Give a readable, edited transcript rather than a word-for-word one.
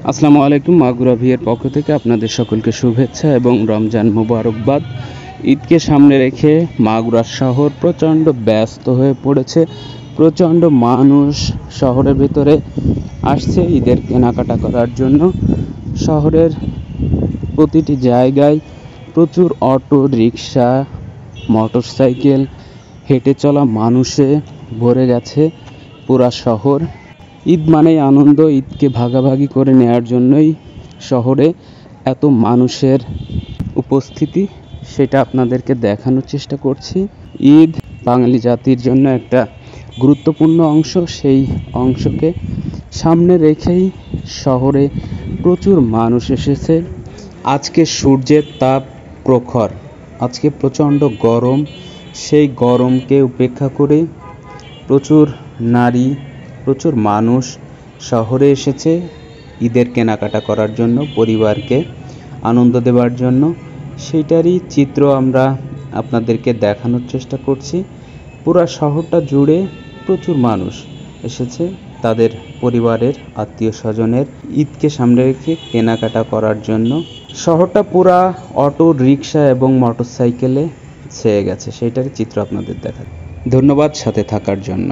আসসালামু আলাইকুম। মাগুরা ভিয়ের পক্ষ থেকে আপনাদের সকলকে শুভেচ্ছা এবং রমজান মোবারকবাদ। ঈদকে সামনে রেখে মাগুরা শহর প্রচণ্ড ব্যস্ত হয়ে পড়েছে। প্রচণ্ড মানুষ শহরের ভিতরে আসছে ঈদের কেনাকাটা করার জন্য। শহরের প্রতিটি জায়গায় প্রচুর অটো, রিক্সা, মোটরসাইকেল, হেঁটে চলা মানুষে ভরে গেছে পুরা শহর। ঈদ মানেই আনন্দ। ঈদকে ভাগাভাগি করে নেওয়ার জন্যই শহরে এত মানুষের উপস্থিতি, সেটা আপনাদেরকে দেখানোর চেষ্টা করছি। ঈদ বাঙালি জাতির জন্য একটা গুরুত্বপূর্ণ অংশ। সেই অংশকে সামনে রেখেই শহরে প্রচুর মানুষ এসেছে। আজকে সূর্যের তাপ প্রখর, আজকে প্রচণ্ড গরম। সেই গরমকে উপেক্ষা করে প্রচুর নারী, প্রচুর মানুষ শহরে এসেছে ঈদের কেনাকাটা করার জন্য, পরিবারকে আনন্দ দেওয়ার জন্য। সেইটারই চিত্র আমরা আপনাদেরকে দেখানোর চেষ্টা করছি। পুরা শহরটা জুড়ে প্রচুর মানুষ এসেছে তাদের পরিবারের, আত্মীয় স্বজনের ঈদকে সামনে রেখে কেনাকাটা করার জন্য। শহরটা পুরা অটো, রিক্সা এবং মোটরসাইকেলে ছেয়ে গেছে। সেইটারই চিত্র আপনাদের দেখা। ধন্যবাদ সাথে থাকার জন্য।